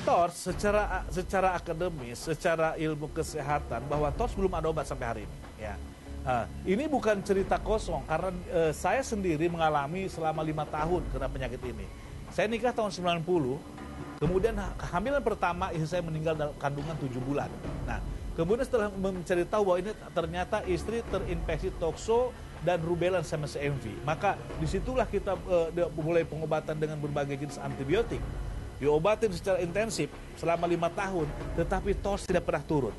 TORS secara akademis, secara ilmu kesehatan, bahwa TORS belum ada obat sampai hari ini. Ya. Ini bukan cerita kosong, karena saya sendiri mengalami selama 5 tahun kena penyakit ini. Saya nikah tahun 90, kemudian kehamilan pertama istri saya meninggal dalam kandungan 7 bulan. Nah, kemudian setelah mencari tahu bahwa ini ternyata istri terinfeksi tokso dan rubella sama CMV, maka disitulah kita mulai pengobatan dengan berbagai jenis antibiotik. Diobatin secara intensif selama 5 tahun, tetapi TORS tidak pernah turun.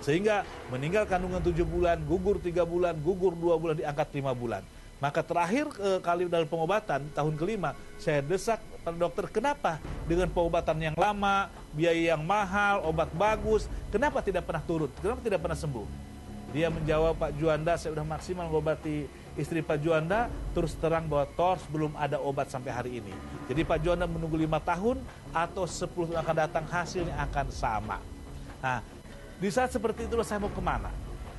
Sehingga meninggal kandungan 7 bulan, gugur 3 bulan, gugur 2 bulan, diangkat 5 bulan. Maka terakhir kali dalam pengobatan, tahun kelima, saya desak pada dokter, kenapa dengan pengobatan yang lama, biaya yang mahal, obat bagus, kenapa tidak pernah turun, kenapa tidak pernah sembuh? Dia menjawab, Pak Juanda, saya sudah maksimal mengobati istri Pak Juanda, terus terang bahwa TORS belum ada obat sampai hari ini. Jadi Pak Juanda menunggu 5 tahun atau 10 tahun akan datang, hasilnya akan sama. Nah, di saat seperti itulah saya mau kemana?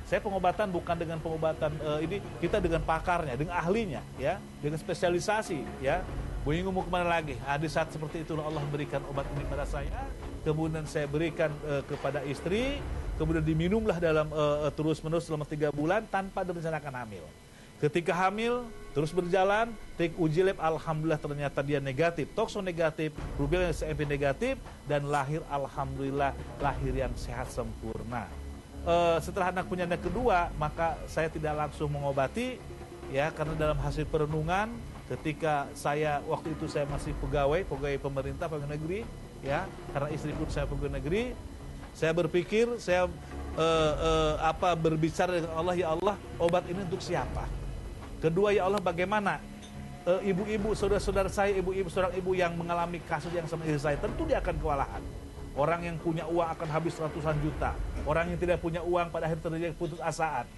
Saya pengobatan bukan dengan pengobatan ini, kita dengan pakarnya, dengan ahlinya, ya, dengan spesialisasi, ya. Bingung mau kemana lagi? Nah, di saat seperti itulah Allah berikan obat ini pada saya, kemudian saya berikan kepada istri, kemudian diminumlah dalam terus-menerus selama 3 bulan tanpa direncanakan hamil. Ketika hamil, terus berjalan, take uji lab, alhamdulillah ternyata dia negatif, tokso negatif, rubella CMV negatif, dan lahir alhamdulillah, lahir yang sehat sempurna. Setelah anak punya anak kedua, maka saya tidak langsung mengobati, ya, karena dalam hasil perenungan, ketika saya waktu itu saya masih pegawai pemerintah, pegawai negeri, ya, karena istri pun saya pegawai negeri, saya berpikir, saya berbicara dengan Allah, ya Allah, obat ini untuk siapa? Kedua, ya Allah, bagaimana ibu-ibu, saudara-saudara saya, seorang ibu yang mengalami kasus yang sama istri saya, tentu dia akan kewalahan. Orang yang punya uang akan habis ratusan juta. Orang yang tidak punya uang pada akhir terjadi putus asaan.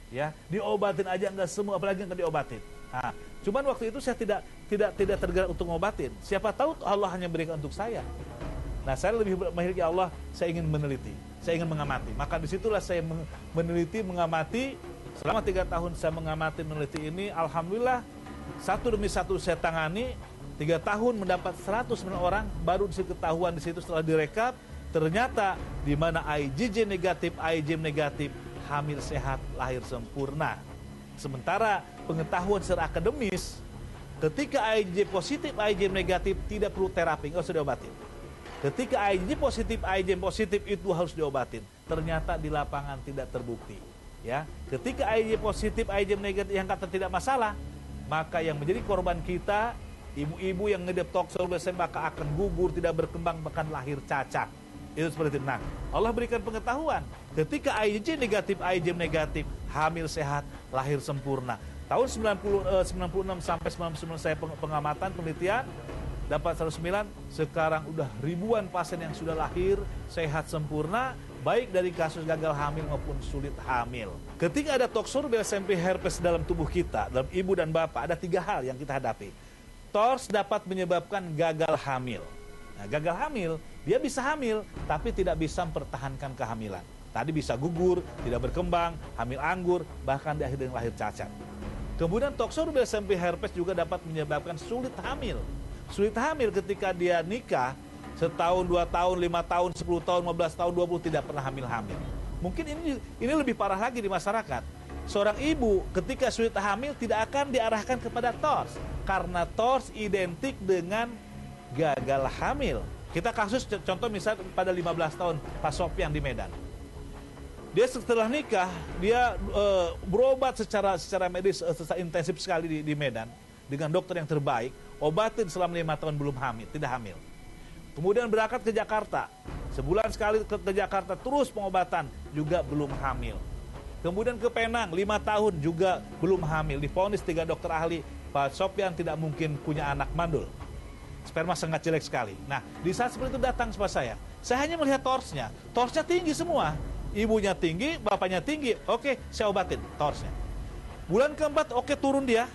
Ya, diobatin aja enggak semua, apalagi enggak diobatin. Nah, cuman waktu itu saya tidak tergerak untuk ngobatin. Siapa tahu Allah hanya berikan untuk saya. Nah, saya lebih memiliki, ya Allah, saya ingin meneliti, saya ingin mengamati. Maka disitulah saya meneliti, mengamati. Selama 3 tahun saya mengamati, meneliti ini, alhamdulillah, satu demi satu saya tangani. 3 tahun mendapat 109 orang, baru diketahuan di situ setelah direkap, ternyata di mana IgG negatif, IgM negatif, hamil sehat, lahir sempurna. Sementara pengetahuan secara akademis, ketika IgG positif, IgM negatif, tidak perlu terapi, nggak usah diobatin. Ketika IgG positif, IgM positif, itu harus diobatin. Ternyata di lapangan tidak terbukti. Ya, ketika IgG positif, IgM negatif yang kata tidak masalah, maka yang menjadi korban kita, ibu-ibu yang ngedep tokso, maka akan gugur, tidak berkembang, bahkan lahir cacat. Itu seperti itu. Nah, Allah berikan pengetahuan. Ketika IgG negatif, IgM negatif, hamil sehat, lahir sempurna. Tahun 96 sampai 99 saya pengamatan, penelitian, dapat 109, sekarang udah ribuan pasien yang sudah lahir, sehat sempurna, baik dari kasus gagal hamil maupun sulit hamil. Ketika ada tokso, rubella, CMV, herpes dalam tubuh kita, dalam ibu dan bapak, ada 3 hal yang kita hadapi. TORS dapat menyebabkan gagal hamil. Nah, gagal hamil, dia bisa hamil, tapi tidak bisa mempertahankan kehamilan. Tadi bisa gugur, tidak berkembang, hamil anggur, bahkan di akhir dengan lahir cacat. Kemudian tokso, rubella, CMV, herpes juga dapat menyebabkan sulit hamil. Sulit hamil ketika dia nikah, setahun, 2 tahun, 5 tahun, 10 tahun, 15 tahun, 20 tidak pernah hamil-hamil. Mungkin ini lebih parah lagi di masyarakat. Seorang ibu ketika sulit hamil tidak akan diarahkan kepada TORS, karena TORS identik dengan gagal hamil. Kita kasus contoh misal pada 15 tahun Pak Sopyan di Medan. Dia setelah nikah, dia berobat secara medis secara intensif sekali di Medan dengan dokter yang terbaik, obatin selama 5 tahun belum hamil, tidak hamil. Kemudian berangkat ke Jakarta, sebulan sekali ke Jakarta, terus pengobatan, juga belum hamil. Kemudian ke Penang, 5 tahun juga belum hamil. Divonis 3 dokter ahli, Pak Sopyan tidak mungkin punya anak mandul. Sperma sangat jelek sekali. Nah, di saat seperti itu datang sama saya hanya melihat TORS-nya. TORS-nya tinggi semua. Ibunya tinggi, bapaknya tinggi. Oke, saya obatin TORS-nya. Bulan keempat, oke, turun dia.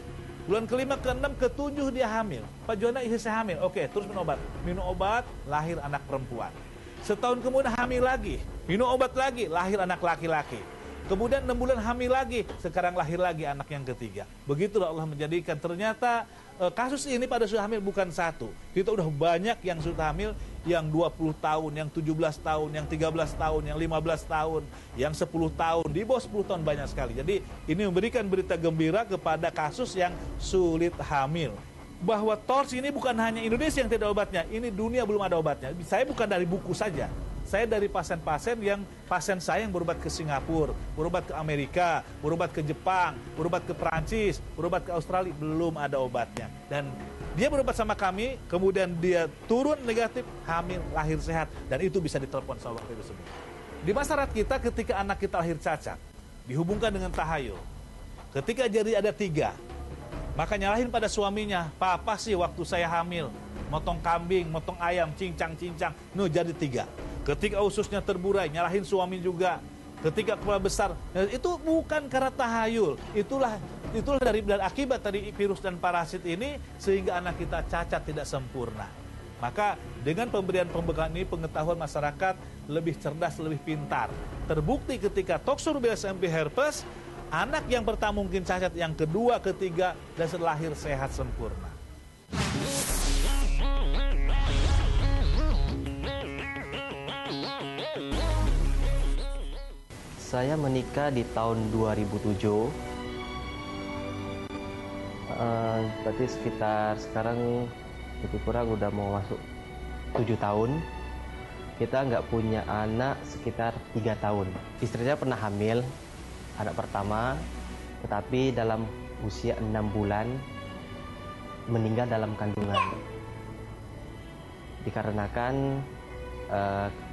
Bulan kelima, keenam, ketujuh dia hamil. Pak Juanda, istri saya hamil. Oke, terus minum obat, lahir anak perempuan. Setahun kemudian hamil lagi, minum obat lagi, lahir anak laki-laki. Kemudian 6 bulan hamil lagi, sekarang lahir lagi anak yang ketiga. Begitulah Allah menjadikan. Ternyata kasus ini pada sudah hamil bukan satu. Kita udah banyak yang sudah hamil. yang 20 tahun, yang 17 tahun, yang 13 tahun, yang 15 tahun, yang 10 tahun, di bawah 10 tahun banyak sekali. Jadi ini memberikan berita gembira kepada kasus yang sulit hamil. Bahwa TORS ini bukan hanya Indonesia yang tidak ada obatnya, ini dunia belum ada obatnya. Saya bukan dari buku saja, saya dari pasien saya yang berobat ke Singapura, berobat ke Amerika, berobat ke Jepang, berobat ke Perancis, berobat ke Australia, belum ada obatnya. Dan dia berobat sama kami, kemudian dia turun negatif, hamil, lahir sehat, dan itu bisa ditelepon sama waktu itu semua. Di masyarakat kita, ketika anak kita lahir cacat, dihubungkan dengan tahayul. Ketika jadi ada 3, maka nyalahin pada suaminya, papa sih waktu saya hamil, motong kambing, motong ayam, cincang-cincang, jadi 3. Ketika ususnya terburai, nyalahin suami juga. Ketika kepala besar, itu bukan karena tahayul, itulah dari akibat dari virus dan parasit ini, sehingga anak kita cacat tidak sempurna. Maka dengan pemberian pembekalan ini, pengetahuan masyarakat lebih cerdas, lebih pintar. Terbukti ketika Toxo-Rubella SMP herpes, anak yang pertama mungkin cacat, yang kedua, ketiga, dan setelah lahir sehat sempurna. Saya menikah di tahun 2007. Berarti sekitar sekarang lebih kurang udah mau masuk 7 tahun. Kita nggak punya anak sekitar 3 tahun. Istrinya pernah hamil anak pertama, tetapi dalam usia 6 bulan meninggal dalam kandungan. Dikarenakan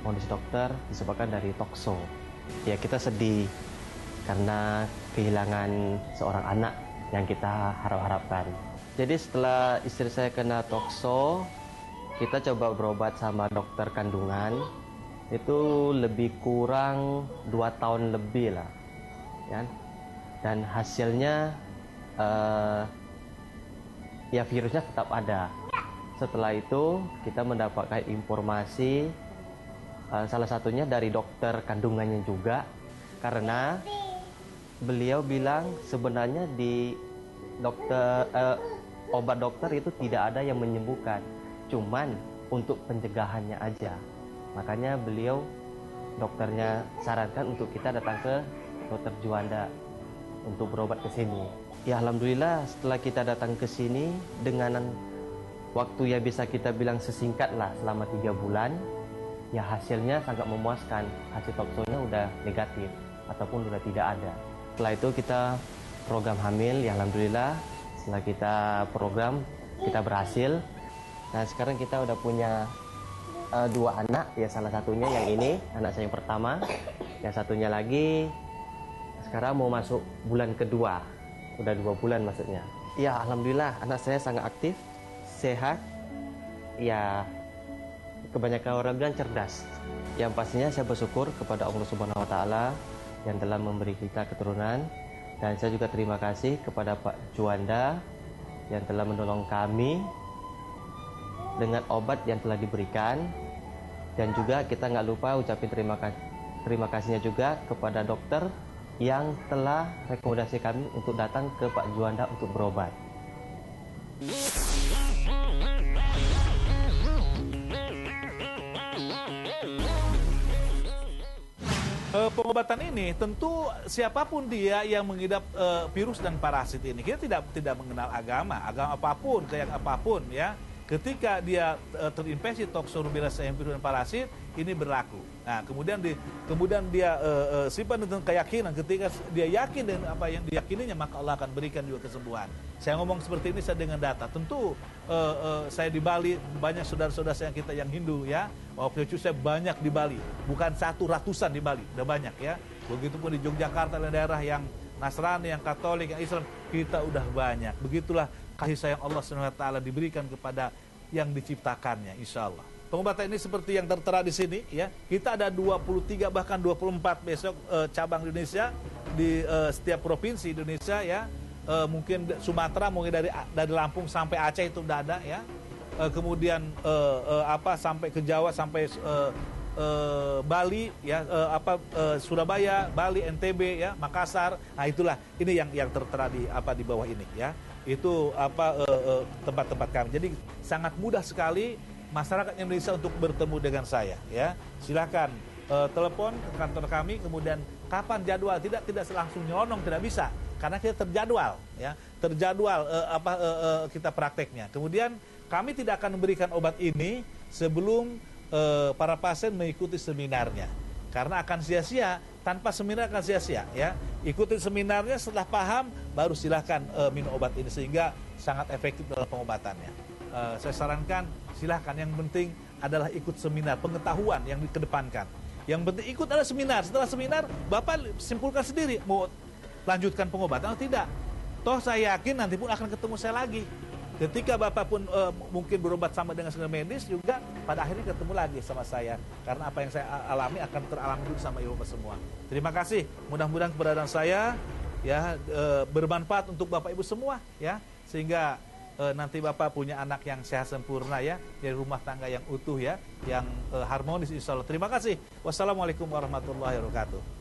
kondisi dokter disebabkan dari toxo. Ya, kita sedih karena kehilangan seorang anak yang kita harap-harapkan. Jadi setelah istri saya kena toxo, kita coba berobat sama dokter kandungan. Itu lebih kurang 2 tahun lebih lah. Ya. Dan hasilnya ya virusnya tetap ada. Setelah itu kita mendapatkan informasi salah satunya dari dokter kandungannya juga, karena beliau bilang sebenarnya di obat dokter itu tidak ada yang menyembuhkan, cuman untuk pencegahannya aja. Makanya dokternya sarankan untuk kita datang ke Dr. Juanda untuk berobat ke sini. Ya alhamdulillah, setelah kita datang ke sini dengan waktu ya bisa kita bilang sesingkat lah, selama 3 bulan, ya hasilnya sangat memuaskan. Hasil toxonya udah negatif ataupun udah tidak ada. Setelah itu kita program hamil, ya alhamdulillah setelah kita program kita berhasil. Nah sekarang kita udah punya 2 anak, ya salah satunya yang ini anak saya yang pertama, yang satunya lagi sekarang mau masuk bulan kedua, udah 2 bulan maksudnya. Ya alhamdulillah anak saya sangat aktif, sehat, ya kebanyakan orang bilang cerdas. Yang pastinya saya bersyukur kepada Allah Subhanahu wa taala yang telah memberi kita keturunan, dan saya juga terima kasih kepada Pak Juanda yang telah menolong kami dengan obat yang telah diberikan. Dan juga kita nggak lupa ucapin terima kasihnya juga kepada dokter yang telah rekomendasi kami untuk datang ke Pak Juanda untuk berobat. Pengobatan ini tentu siapapun dia yang mengidap virus dan parasit ini, kita tidak mengenal agama apapun, kayak apapun ya. Ketika dia terinfeksi Toxo-Rubella SMP dan parasit, ini berlaku. Nah, kemudian dia simpan dengan keyakinan. Ketika dia yakin dengan apa yang diyakininya, maka Allah akan berikan juga kesembuhan. Saya ngomong seperti ini saya dengan data. Tentu saya di Bali, banyak saudara-saudara saya kita yang Hindu ya. Waktu itu saya banyak di Bali, bukan 100-an di Bali, udah banyak ya. Begitupun di Yogyakarta dan daerah yang Nasrani, yang Katolik, yang Islam, kita udah banyak. Begitulah kasih sayang Allah SWT diberikan kepada yang diciptakannya, insya Allah. Pengobatan ini seperti yang tertera di sini ya. Kita ada 23 bahkan 24 besok cabang Indonesia di setiap provinsi Indonesia ya. Mungkin Sumatera, mungkin dari Lampung sampai Aceh itu udah ada ya. Kemudian sampai ke Jawa, sampai Bali ya, Surabaya, Bali, NTB ya, Makassar. Nah itulah ini yang tertera di bawah ini ya. Itu tempat-tempat kami. Jadi sangat mudah sekali masyarakat Indonesia untuk bertemu dengan saya, ya. Silakan telepon ke kantor kami, kemudian kapan jadwal, tidak langsung nyelonong, tidak bisa, karena kita terjadwal, ya, kita prakteknya. Kemudian kami tidak akan memberikan obat ini sebelum para pasien mengikuti seminarnya, karena akan sia-sia. Tanpa seminar akan sia-sia, ya. Ikuti seminarnya, setelah paham baru silahkan minum obat ini, sehingga sangat efektif dalam pengobatannya. Saya sarankan silahkan, yang penting adalah ikut seminar, pengetahuan yang dikedepankan. Yang penting ikut adalah seminar. Setelah seminar, Bapak simpulkan sendiri mau lanjutkan pengobatan atau tidak. Toh saya yakin nanti pun akan ketemu saya lagi. Ketika Bapak pun mungkin berobat sama dengan senior medis juga, pada akhirnya ketemu lagi sama saya. Karena apa yang saya alami akan teralami dulu sama Ibu semua. Terima kasih. Mudah-mudahan keberadaan saya ya bermanfaat untuk Bapak Ibu semua, ya. Sehingga nanti Bapak punya anak yang sehat sempurna, ya, dari rumah tangga yang utuh, ya, yang harmonis insya Allah. Terima kasih. Wassalamualaikum warahmatullahi wabarakatuh.